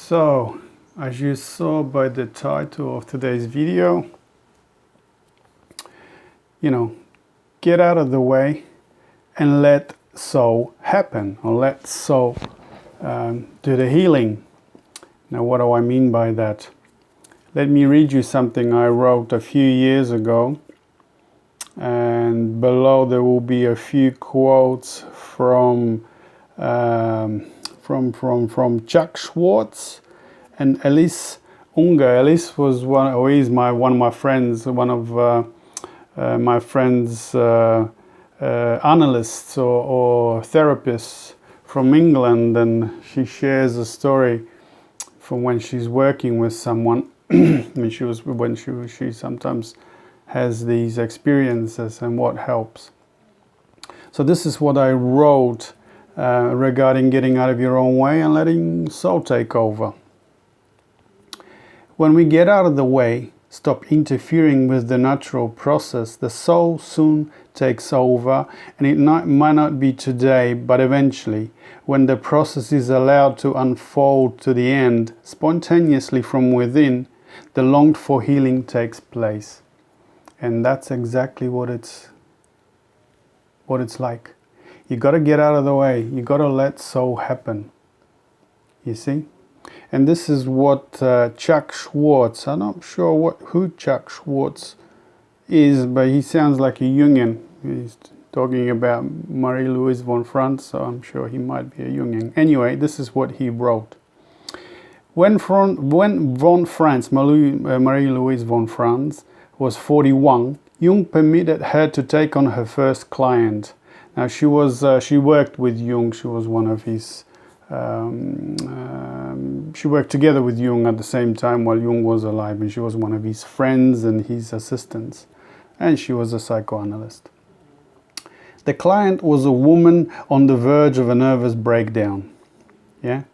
So, as you saw by the title of today's video, get out of the way and let soul happen, or let soul do the healing. Now, what do I mean by that? Let me read you something I wrote a few years ago, and below there will be a few quotes from Chuck Schwartz and Elise Unger. Elise was one of my friends, one of my friends, analysts or therapists from England, and she shares a story from when she's working with someone. She sometimes has these experiences and what helps. So this is what I wrote regarding getting out of your own way and letting soul take over. When we get out of the way, stop interfering with the natural process, the soul soon takes over, and it might not be today, but eventually, when the process is allowed to unfold to the end, spontaneously from within, the longed for healing takes place. And that's exactly what it's like. You got to get out of the way. You got to let soul happen. You see? And this is what Chuck Schwartz, I'm not sure who Chuck Schwartz is, but he sounds like a Jungian. He's talking about Marie-Louise von Franz, so I'm sure he might be a Jungian. Anyway, this is what he wrote. When Marie-Louise von Franz was 41, Jung permitted her to take on her first client. Now she worked with Jung. She was one of his. She worked together with Jung at the same time while Jung was alive, and she was one of his friends and his assistants, and she was a psychoanalyst. The client was a woman on the verge of a nervous breakdown. Yeah.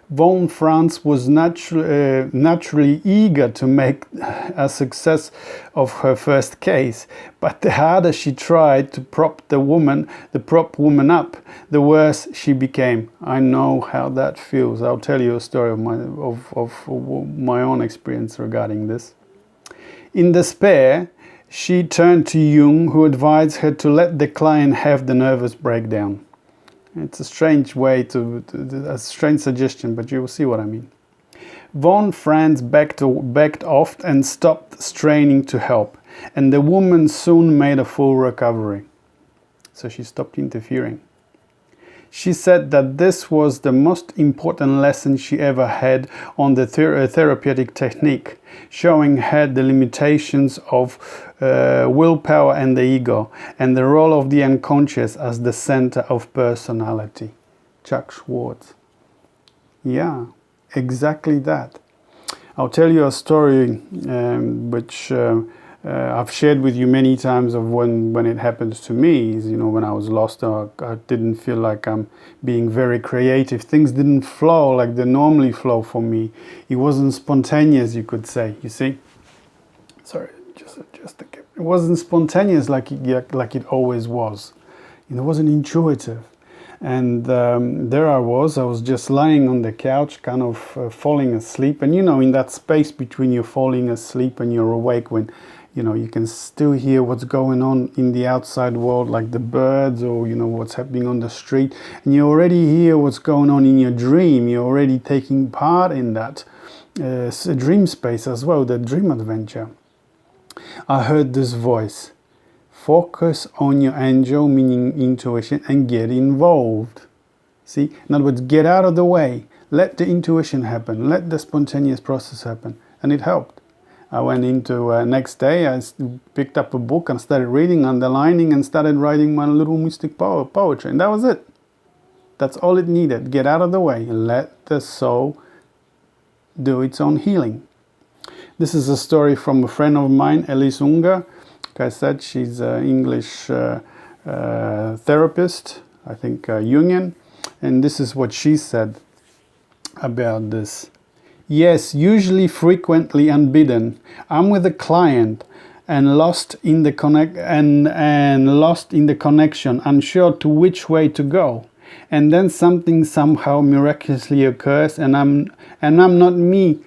Von Franz was naturally eager to make a success of her first case, but the harder she tried to prop woman up, the worse she became. I know how that feels. I'll tell you a story of my own experience regarding this. In despair, she turned to Jung, who advised her to let the client have the nervous breakdown. It's a strange a strange suggestion, but you will see what I mean. Von Franz backed off and stopped straining to help, and the woman soon made a full recovery. So she stopped interfering. She said that this was the most important lesson she ever had on the therapeutic technique, showing her the limitations of willpower and the ego, and the role of the unconscious as the center of personality. Chuck Schwartz. Yeah, exactly that. I'll tell you a story which I've shared with you many times of when it happens to me. When I was lost, I didn't feel like I'm being very creative. Things didn't flow like they normally flow for me. It wasn't spontaneous, you could say. You see? Sorry, just it wasn't spontaneous like it always was. It wasn't intuitive. And there I was just lying on the couch, kind of falling asleep. And in that space between you falling asleep and you're awake, when you can still hear what's going on in the outside world, like the birds or, what's happening on the street. And you already hear what's going on in your dream. You're already taking part in that dream space as well, the dream adventure. I heard this voice. Focus on your angel, meaning intuition, and get involved. See? In other words, get out of the way. Let the intuition happen. Let the spontaneous process happen. And it helped. I went into next day, I picked up a book and started reading, underlining, and started writing my little mystic poetry. And that was it. That's all it needed. Get out of the way and let the soul do its own healing. This is a story from a friend of mine, Elise Unger. Like I said, she's an English therapist, I think Jungian. And this is what she said about this. Yes, usually frequently unbidden. I'm with a client and lost in the connection, unsure to which way to go. and then something somehow miraculously occurs, and I'm not me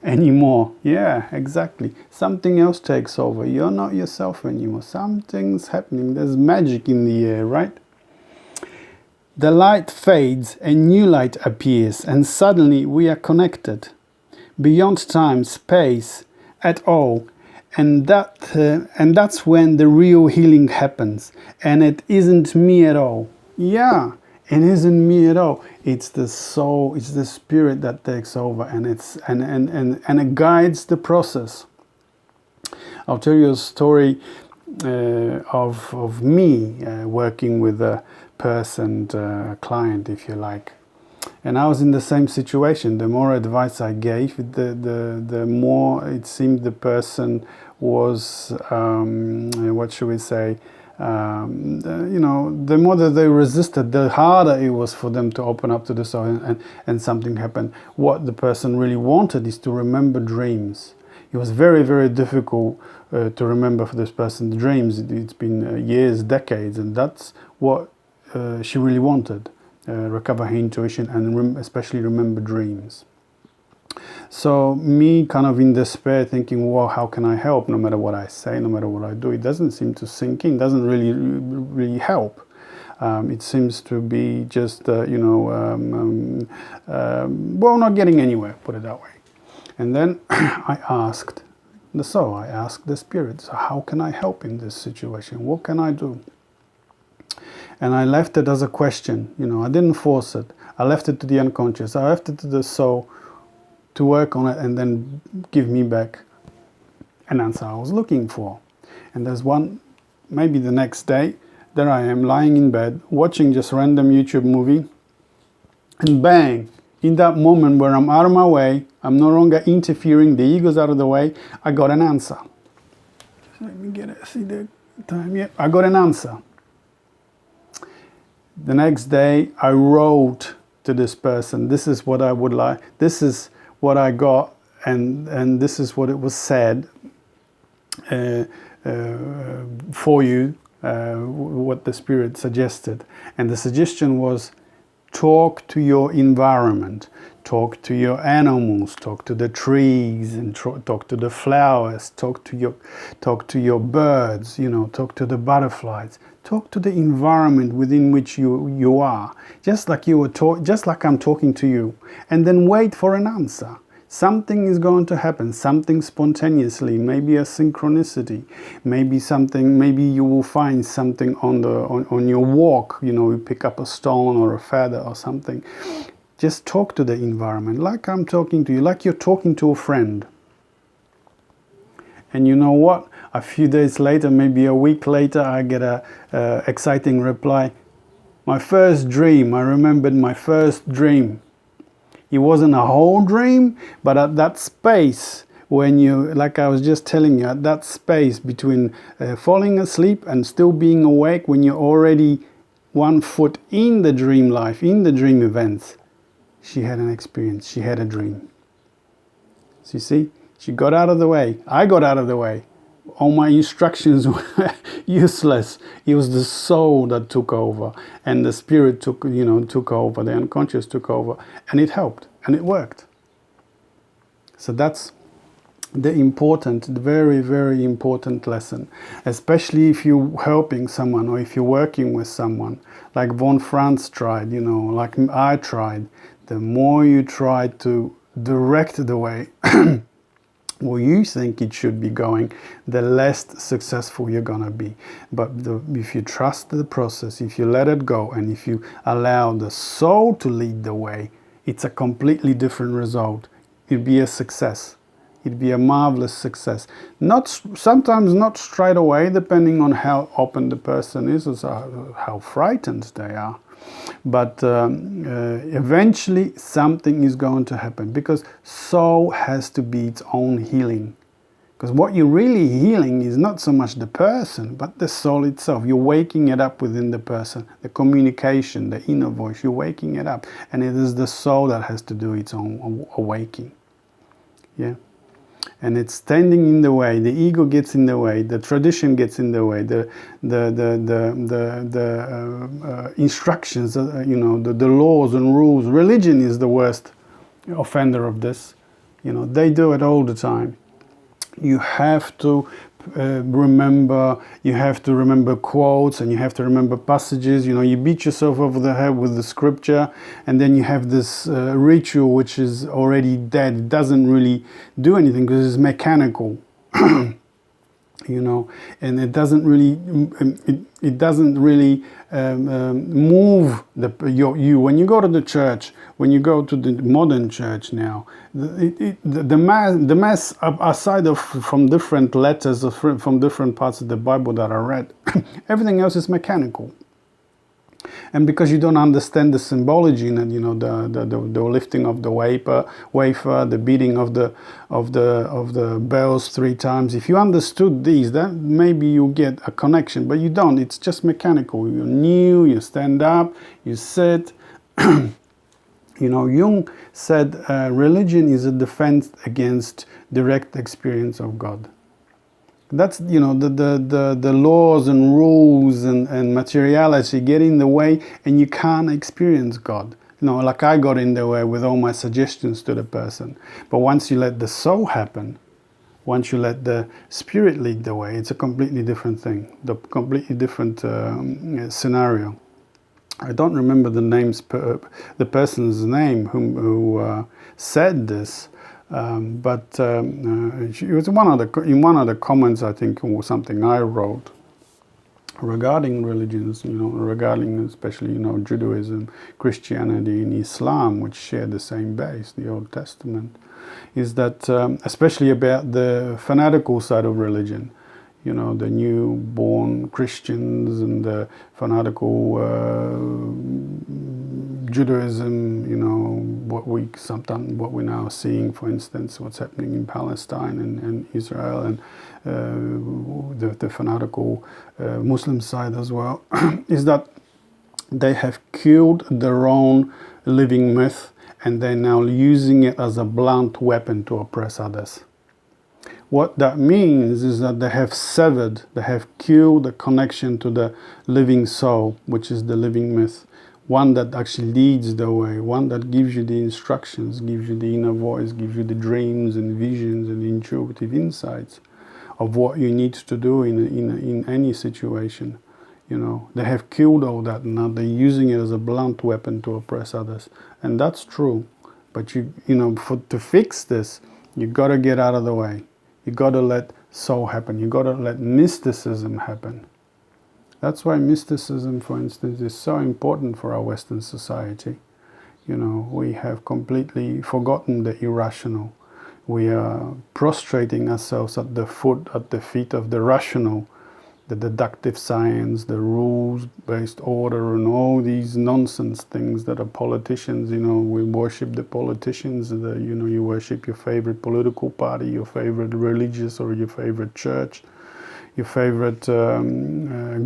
anymore. Yeah, exactly. Something else takes over. You're not yourself anymore. Something's happening. There's magic in the air, right? The light fades, a new light appears, and suddenly we are connected beyond time, space, at all. And that's when the real healing happens. And it isn't me at all. Yeah, it isn't me at all. It's the soul, it's the spirit that takes over, and it guides the process. I'll tell you a story of me working with a person, a client, if you like. And I was in the same situation. The more advice I gave, the more it seemed the person was, what should we say, the more that they resisted, the harder it was for them to open up to the soul, and something happened. What the person really wanted is to remember dreams. It was very, very difficult to remember for this person the dreams. It's been years, decades, and that's what she really wanted. Recover her intuition and especially remember dreams. So me kind of in despair thinking, well, how can I help? No matter what I say, no matter what I do, it doesn't seem to sink in, doesn't really help. It seems to be just, well, not getting anywhere, put it that way. And then I asked the soul, I asked the spirit, so how can I help in this situation? What can I do? And I left it as a question, I didn't force it. I left it to the unconscious. I left it to the soul to work on it and then give me back an answer I was looking for. And there's one, maybe the next day, there I am lying in bed, watching just random YouTube movie, and bang, in that moment where I'm out of my way, I'm no longer interfering, the ego's out of the way, I got an answer. Let me get it, see the time, yeah, I got an answer. The next day, I wrote to this person, this is what I would like, this is what I got, and this is what it was said for you, what the spirit suggested. And the suggestion was, talk to your environment, talk to your animals, talk to the trees, and talk to the flowers, talk to your birds, talk to the butterflies. Talk to the environment within which you are, just like just like I'm talking to you, and then wait for an answer. Something is going to happen, something spontaneously, maybe a synchronicity, maybe you will find something on your walk. You pick up a stone or a feather or something. Just talk to the environment, like I'm talking to you, like you're talking to a friend. And you know what? A few days later, maybe a week later, I get a exciting reply. My first dream, I remembered my first dream. It wasn't a whole dream, but at that space, when you, like I was just telling you, at that space between falling asleep and still being awake, when you're already 1 foot in the dream life, in the dream events, she had an experience, she had a dream. So you see? She got out of the way. I got out of the way. All my instructions were useless. It was the soul that took over, and the spirit took over. The unconscious took over, and it helped, and it worked. So that's the very, very important lesson, especially if you're helping someone or if you're working with someone, like Franz tried, like I tried. The more you try to direct the way where you think it should be going, the less successful you're gonna be. But if you trust the process, if you let it go, and if you allow the soul to lead the way, it's a completely different result. It'd be a success. It'd be a marvelous success. Sometimes not straight away, depending on how open the person is or how frightened they are. But eventually something is going to happen, because soul has to be its own healing. Because what you're really healing is not so much the person, but the soul itself. You're waking it up within the person, the communication, the inner voice. You're waking it up, and it is the soul that has to do its own awakening. Yeah. and it's standing in the way. The ego gets in the way. The tradition gets in the way. The instructions, the laws and rules. Religion is the worst offender of this. They do it all the time. You have to remember quotes, and you have to remember passages. You beat yourself over the head with the scripture, and then you have this ritual which is already dead. It doesn't really do anything because it's mechanical. And it doesn't really move you. When you go to the church, when you go to the modern church now, the mass aside from different letters from different parts of the Bible that are read, everything else is mechanical. And because you don't understand the symbology in it, the lifting of the wafer, the beating of the bells 3 times. If you understood these, then maybe you get a connection, but you don't. It's just mechanical. You kneel, you stand up, you sit. Jung said religion is a defense against direct experience of God. That's, the laws and rules and materiality get in the way, and you can't experience God. Like I got in the way with all my suggestions to the person. But once you let the soul happen, once you let the spirit lead the way, it's a completely different thing, the completely different scenario. I don't remember the person's name who said this. But it was in one of the comments, I think, or something I wrote regarding religions, regarding especially Judaism, Christianity, and Islam, which share the same base, the Old Testament, is that especially about the fanatical side of religion, the newborn Christians and the fanatical Judaism, what we're now seeing, for instance, what's happening in Palestine and Israel, and the fanatical Muslim side as well, is that they have killed their own living myth, and they're now using it as a blunt weapon to oppress others. What that means is that they have killed the connection to the living soul, which is the living myth. One that actually leads the way, one that gives you the instructions, gives you the inner voice, gives you the dreams and visions and intuitive insights of what you need to do in any situation. They have killed all that, and now they're using it as a blunt weapon to oppress others. And that's true. But to fix this, you got to get out of the way. You got to let soul happen. You got to let mysticism happen. That's why mysticism, for instance, is so important for our Western society. We have completely forgotten the irrational. We are prostrating ourselves at the feet of the rational, the deductive science, the rules-based order, and all these nonsense things that are politicians. We worship the politicians. You worship your favorite political party, your favorite religious or your favorite church, your favorite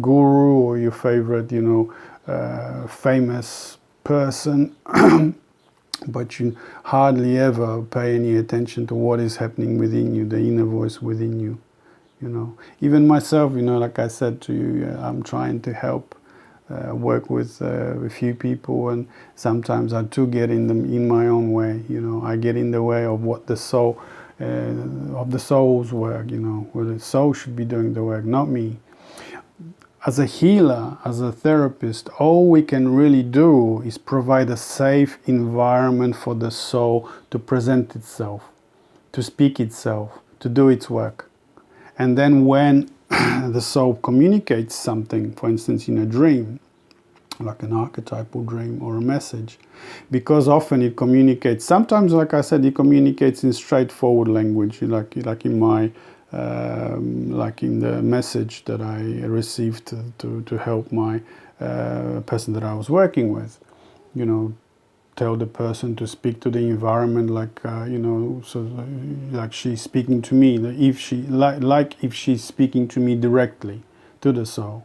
guru, or your favorite, famous person. But you hardly ever pay any attention to what is happening within you, the inner voice within you. Even myself, like I said to you, I'm trying to help work with a few people, and sometimes I too get in my own way. I get in the way of what the soul of the soul's work. Where the soul should be doing the work, not me. As a healer, as a therapist, all we can really do is provide a safe environment for the soul to present itself, to speak itself, to do its work. And then when the soul communicates something, for instance in a dream, like an archetypal dream or a message, because often it communicates, sometimes, like I said, it communicates in straightforward language, like in my, like in the message that I received to help my person that I was working with, tell the person to speak to the environment like she's speaking to me, if she's speaking to me directly, to the soul.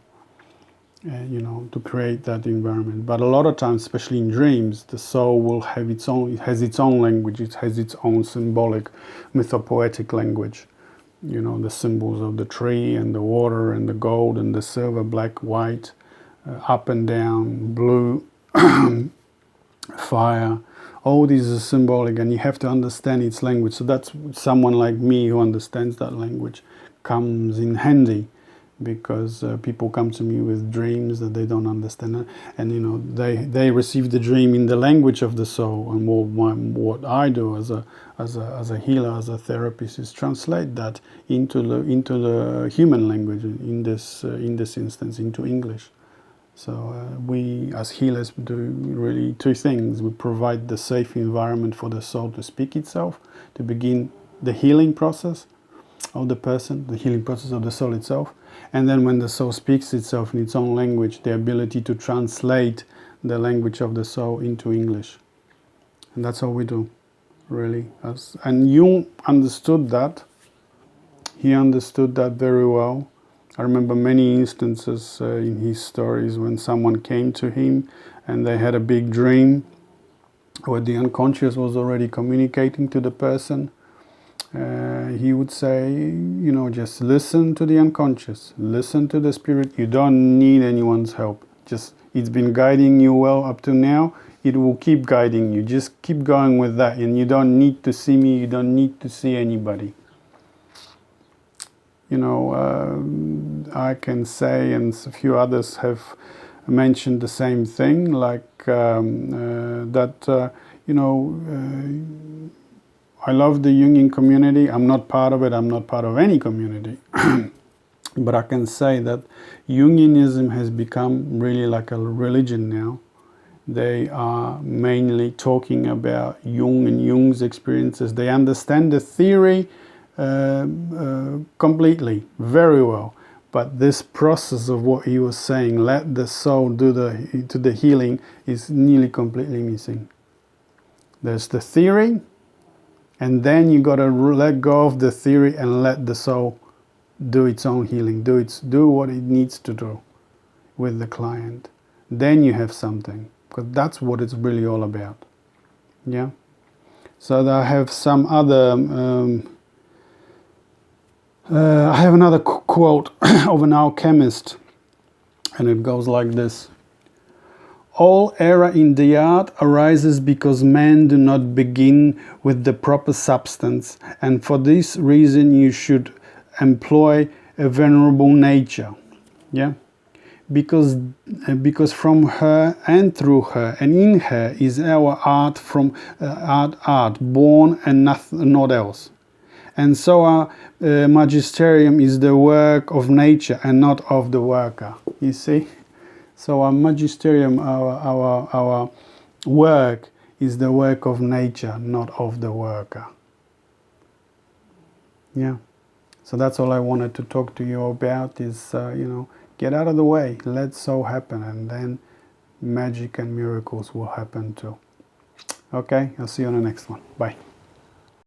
to create that environment. But a lot of times, especially in dreams, the soul will have its own. It has its own language. It has its own symbolic, mythopoetic language. The symbols of the tree and the water and the gold and the silver, black, white, up and down, blue, fire. All these are symbolic, and you have to understand its language. So that's someone like me who understands that language comes in handy, because people come to me with dreams that they don't understand, and they receive the dream in the language of the soul. And what I do as a healer, as a therapist, is translate that into the human language, in this instance into English. So we as healers do really two things. We provide the safe environment for the soul to speak itself, to begin the healing process of the person, the healing process of the soul itself. And then when the soul speaks itself in its own language, the ability to translate the language of the soul into English. And that's all we do, really. And Jung understood that. He understood that very well. I remember many instances in his stories when someone came to him and they had a big dream where the unconscious was already communicating to the person. He would say, just listen to the unconscious, listen to the spirit. You don't need anyone's help. Just, it's been guiding you well up to now. It will keep guiding you. Just keep going with that, and you don't need to see me. You don't need to see anybody. I can say, and a few others have mentioned the same thing, like that. I love the Jungian community. I'm not part of it. I'm not part of any community. But I can say that Jungianism has become really like a religion now. They are mainly talking about Jung and Jung's experiences. They understand the theory completely, very well. But this process of what he was saying, let the soul do the healing, is nearly completely missing. There's the theory, and then you got to let go of the theory and let the soul do its own healing, do what it needs to do with the client. Then you have something, because that's what it's really all about. Yeah. So I have some other. I have another quote of an alchemist, and it goes like this: all error in the art arises because men do not begin with the proper substance, and for this reason you should employ a venerable nature. Yeah? Because from her and through her and in her is our art, from art born and not else. And so our magisterium is the work of nature and not of the worker. You see? So our magisterium, our work, is the work of nature, not of the worker. Yeah. So that's all I wanted to talk to you about is, get out of the way, let so happen, and then magic and miracles will happen too. Okay, I'll see you on the next one. Bye.